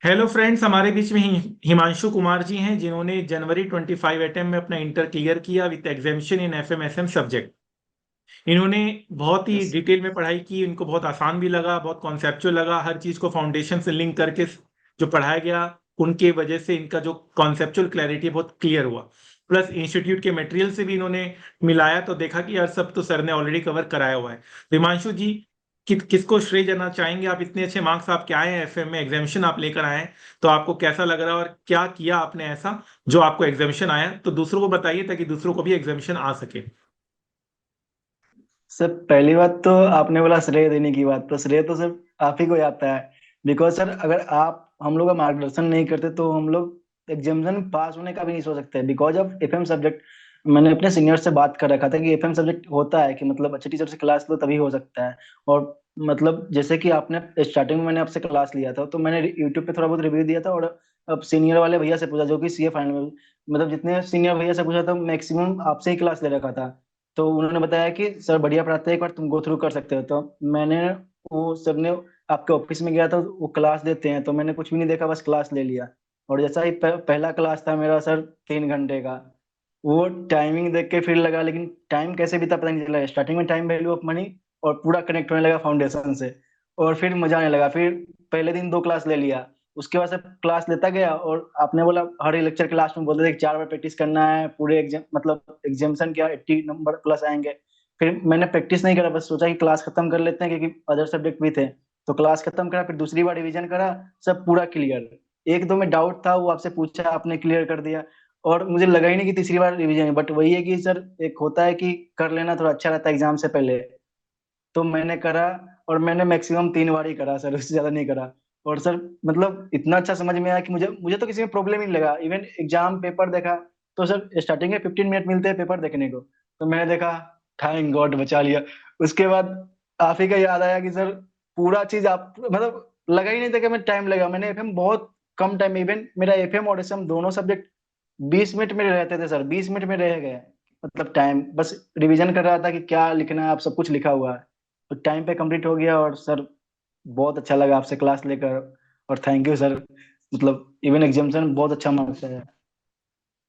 Hello friends, हमारे बीच में हिमांशु कुमार जी हैं जिन्होंने जनवरी 25 अटेम्प्ट में अपना इंटर क्लियर किया विद एग्जामिनेशन इन एफएमएसएम सब्जेक्ट। इन्होंने बहुत ही यस डिटेल में पढ़ाई की, इनको बहुत आसान भी लगा, बहुत कॉन्सेप्चुअल लगा, हर चीज़ को फाउंडेशन से लिंक करके जो पढ़ाया गया उनके वजह से इनका जो कॉन्सेप्चुअल क्लैरिटी बहुत क्लियर हुआ। प्लस इंस्टीट्यूट के मटेरियल से भी इन्होंने मिलाया तो देखा कि यार सब तो सर ने ऑलरेडी कवर कराया हुआ है। तो हिमांशु जी, किसको श्रेय देना चाहेंगे? आप इतने अच्छे मार्क्स आपके आए हैं, एफएम में एग्जामिनेशन आप लेकर आए हैं, तो आपको कैसा लग रहा है और क्या किया आपने ऐसा जो आपको एग्जामिनेशन आया? तो दूसरों को बताइए ताकि दूसरों को भी एग्जामिनेशन आ सके। सर, पहली बात तो आपने बोला श्रेय देने की बात, तो श्रेय तो सर आप ही को आता है। बिकॉज सर अगर आप हम लोग का मार्गदर्शन नहीं करते तो हम लोग एग्जामिनेशन पास होने का भी नहीं सोच सकते। बिकॉज ऑफ एफएम सब्जेक्ट मैंने अपने सीनियर से बात कर रखा था कि एफएम सब्जेक्ट होता है कि मतलब अच्छे टीचर से क्लास लो तभी हो सकता है। और मतलब जैसे कि आपने स्टार्टिंग में मैंने आपसे क्लास लिया था तो मैंने यूट्यूब पे थोड़ा बहुत रिव्यू दिया था। और अब सीनियर वाले भैया से पूछा जो कि सीए फाइनल में, मतलब जितने सीनियर भैया से पूछा था मैक्सिमम आपसे ही क्लास ले रखा था। तो उन्होंने बताया कि सर बढ़िया पढ़ाते हैं, एक बार तुम गो थ्रू कर सकते हो। तो मैंने वो सर ने आपके ऑफिस में गया था, वो क्लास देते हैं, तो मैंने कुछ भी नहीं देखा, बस क्लास ले लिया। और जैसा ही पहला क्लास था मेरा सर 3 घंटे का, वो टाइमिंग देख के फिर लगा, लेकिन टाइम कैसे बीता पता नहीं चला। स्टार्टिंग में टाइम वैल्यू ऑफ मनी और पूरा कनेक्ट होने लगा फाउंडेशन से। और फिर मजा आने लगा। फिर पहले दिन 2 क्लास ले लिया, उसके बाद से क्लास लेता गया। और आपने बोला हर लेक्चर क्लास में बोलते थे कि 4 बार प्रैक्टिस करना है, पूरे एग्जाम मतलब एग्जामेशन क्या 80 नंबर प्लस आएंगे। फिर मैंने प्रैक्टिस नहीं करा, बस सोचा कि क्लास खत्म कर लेते हैं क्योंकि अदर सब्जेक्ट भी थे। तो क्लास खत्म करा, फिर दूसरी बार रिवीजन करा, सब पूरा क्लियर। एक दो में डाउट था, वो आपसे पूछा, आपने क्लियर कर दिया। और मुझे लगा ही नहीं कि तीसरी बार रिवीजन है, बट वही है कि सर एक होता है कि कर लेना थोड़ा अच्छा रहता है एग्जाम से पहले। तो मैंने करा, और मैंने मैक्सिमम 3 बार ही करा सर, उससे ज्यादा नहीं करा। और सर मतलब इतना अच्छा समझ में आया कि मुझे मुझे तो किसी में प्रॉब्लम ही नहीं लगा। इवन एग्जाम पेपर देखा तो सर स्टार्टिंग में 15 मिनट मिलते हैं पेपर देखने को, तो मैंने देखा, थैंक गॉड बचा लिया। उसके बाद आप ही का याद आया कि सर पूरा चीज आप मतलब लगा ही नहीं था कि मैं टाइम लगा। मैंने एफएम बहुत कम टाइम में, इवन मेरा एफएम और एसएम दोनों सब्जेक्ट 20 मिनट में रहते थे सर, 20 मिनट में रह गए। मतलब टाइम बस रिवीजन कर रहा था कि क्या लिखना है, आप सब कुछ लिखा हुआ है। तो टाइम पे कंप्लीट हो गया। और सर बहुत अच्छा लगा आपसे क्लास लेकर। और थैंक यू सर, मतलब इवन एग्जामिनेशन बहुत अच्छा मार्क्स आया।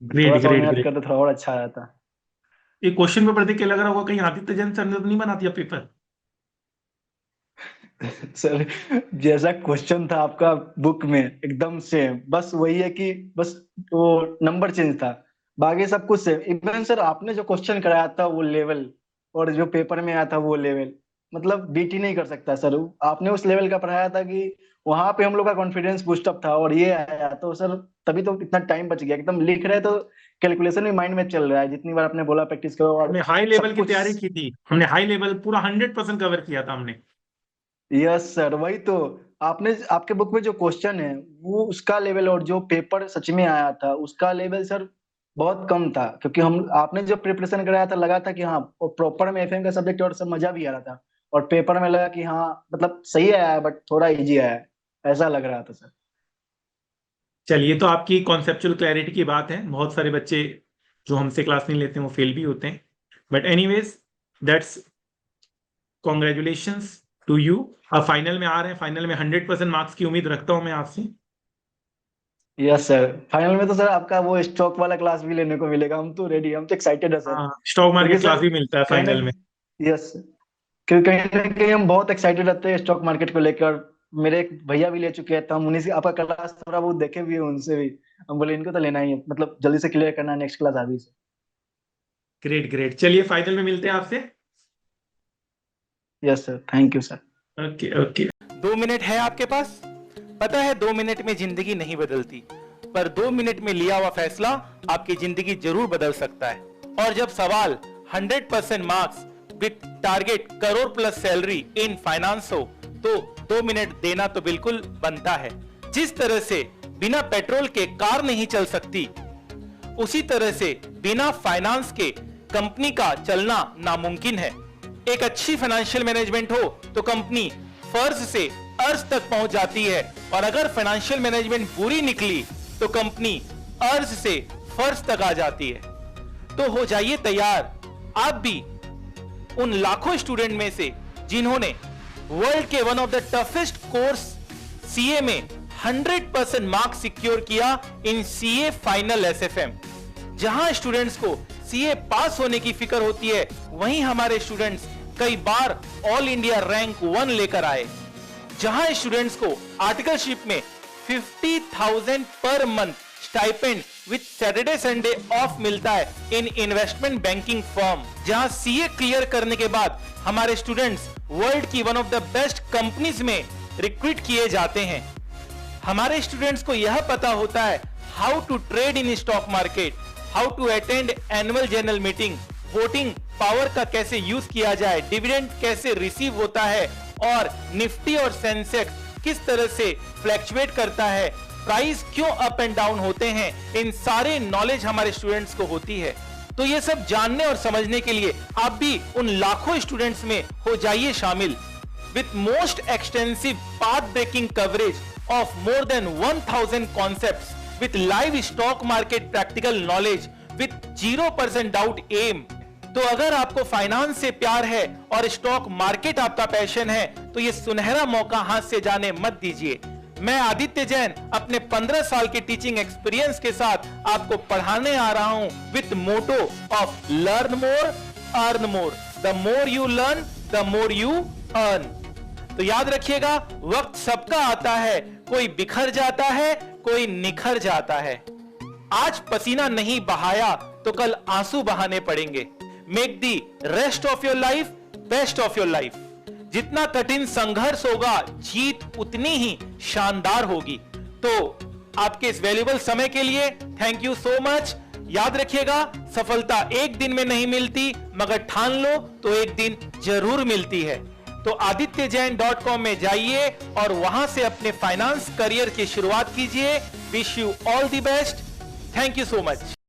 ग्रेट थोड़ा सा और ग्रेट मेहनत ग्रेट। करते थोड़ा और अच्छा आया था। ये क्वेश्चन पेपर देख के लग रहा होगा कहीं आदित्य जैन सर ने तो नहीं बना दिया पेपर। सर जैसा क्वेश्चन था आपका बुक में एकदम सेम, बस वही है कि बस वो नंबर चेंज था, बाकी सब कुछ सेम। इवन सर आपने जो क्वेश्चन कराया था वो लेवल, और जो पेपर में आया था वो लेवल, मतलब बीट ही नहीं कर सकता सर। आपने उस लेवल का पढ़ाया था कि वहां पे हम लोग का कॉन्फिडेंस बूस्टअप था। और ये आया तो सर तभी तो इतना टाइम बच गया, एकदम लिख रहे तो कैलकुलेशन भी माइंड में चल रहा है, जितनी बार आपने बोला प्रैक्टिस करो और हमने हाई लेवल सब की कुछ। तैयारी की थी, हमने हाई लेवल पूरा 100% कवर किया था हमने। यस सर, वही तो। आपने आपके बुक में जो क्वेश्चन है वो उसका लेवल, और जो पेपर सच में आया था उसका लेवल सर बहुत कम था। क्योंकि हम आपने जो प्रिपरेशन कराया था लगा था कि हाँ प्रॉपर में एफएम का सब्जेक्ट और सब मजा भी आ रहा था। और पेपर में लगा कि हाँ मतलब सही आया है बट थोड़ा इजी आया है, ऐसा लग रहा था सर। चलिए, तो आपकी कॉन्सेप्चुअल क्लैरिटी की बात है, बहुत सारे बच्चे जो हमसे क्लास नहीं लेते हैं वो फेल भी होते हैं। But anyways, that's congratulations to you. अब फाइनल में आ रहे हैं, फाइनल में 100% मार्क्स की उम्मीद रखता हूं मैं आपसे। यस सर, फाइनल में तो सर आपका वो स्टॉक वाला क्लास भी लेने को मिलेगा। हम तो रेडी, हम तो एक्साइटेड है सर। हाँ, स्टॉक क्योंकि मार्केट सर क्लास भी मिलता है कहीं ना, फाइनल में। यस, क्योंकि कहीं ना कहीं हम बहुत एक्साइटेड रहते हैं स्टॉक मार्केट को लेकर। मेरे एक भैया भी ले चुके हैं, तो हम उन्हीं से आपका क्लास थोड़ा बहुत देखे भी हैं उनसे भी। हम बोले इनको तो लेना ही है, मतलब जल्दी से क्लियर करना है नेक्स्ट क्लास आगे से। ग्रेट ग्रेट, चलिए फाइनल में मिलते हैं आपसे। Yes sir, thank you sir. Okay okay. 2 minute है आपके पास। पता है 2 मिनट में जिंदगी नहीं बदलती, पर 2 मिनट में लिया हुआ फैसला आपकी जिंदगी जरूर बदल सकता है। और जब सवाल 100% marks with target crore plus salary in finance हो, तो 2 मिनट देना तो बिल्कुल बनता है। जिस तरह से बिना पेट्रोल के कार नहीं चल सकती, उसी तरह से बिना फाइनेंस के कंपनी का चलना नामुमकिन है। एक अच्छी फाइनेंशियल मैनेजमेंट हो तो कंपनी फर्ज से अर्ज तक पहुंच जाती है, और अगर फाइनेंशियल मैनेजमेंट बुरी निकली तो कंपनी अर्ज से फर्ज तक आ जाती है। तो हो जाइए तैयार आप भी उन लाखों स्टूडेंट में से जिन्होंने वर्ल्ड के one of the toughest course CA में 100% मार्क्स सिक्योर किया इन सीए फाइनल एसएफएम। जहां स्टूडेंट्स को सीए पास होने की फिक्र होती है, वहीं हमारे स्टूडेंट्स कई बार ऑल इंडिया रैंक 1 लेकर आए। जहां स्टूडेंट्स को आर्टिकलशिप में 50,000 per month stipend with Saturday Sunday off मिलता है इन इन्वेस्टमेंट बैंकिंग फर्म। जहां सीए क्लियर करने के बाद हमारे स्टूडेंट्स वर्ल्ड की one of the best companies में रिक्रूट किए जाते हैं। हमारे स्टूडेंट्स को यह पता होता है how to trade in stock market, how to attend annual general meeting, voting power का कैसे यूज किया जाए, डिविडेंड कैसे रिसीव होता है और निफ्टी और सेंसेक्स किस तरह से फ्लैक्चुएट करता है, प्राइस क्यों अप एंड डाउन होते हैं। इन सारे नॉलेज हमारे स्टूडेंट्स को होती है। तो ये सब जानने और समझने के लिए आप भी उन लाखों स्टूडेंट्स में हो जाइए शामिल। With most extensive path breaking coverage of more than 1000 concepts with live stock market practical knowledge with 0% doubt aim. तो अगर आपको फाइनेंस से प्यार है और स्टॉक मार्केट आपका पैशन है, तो ये सुनहरा मौका हाथ से जाने मत दीजिए। मैं आदित्य जैन अपने 15 साल के टीचिंग एक्सपीरियंस के साथ आपको पढ़ाने आ रहा हूं with motto of learn more earn more. The more you learn the more you earn. तो याद रखिएगा, वक्त सबका आता है, कोई बिखर जाता है, कोई निखर जाता है। आज पसीना नहीं बहाया तो कल आंसू बहाने पड़ेंगे। Make the rest of your life best of your life. जितना कठिन संघर्ष होगा, जीत उतनी ही शानदार होगी। तो आपके इस वैल्यूएबल समय के लिए थैंक यू सो मच। याद रखिएगा, सफलता एक दिन में नहीं मिलती, मगर ठान लो तो एक दिन जरूर मिलती है। तो adityajain.com में जाइए और वहां से अपने फाइनेंस करियर की शुरुआत कीजिए। Wish you all the best. Thank you so much.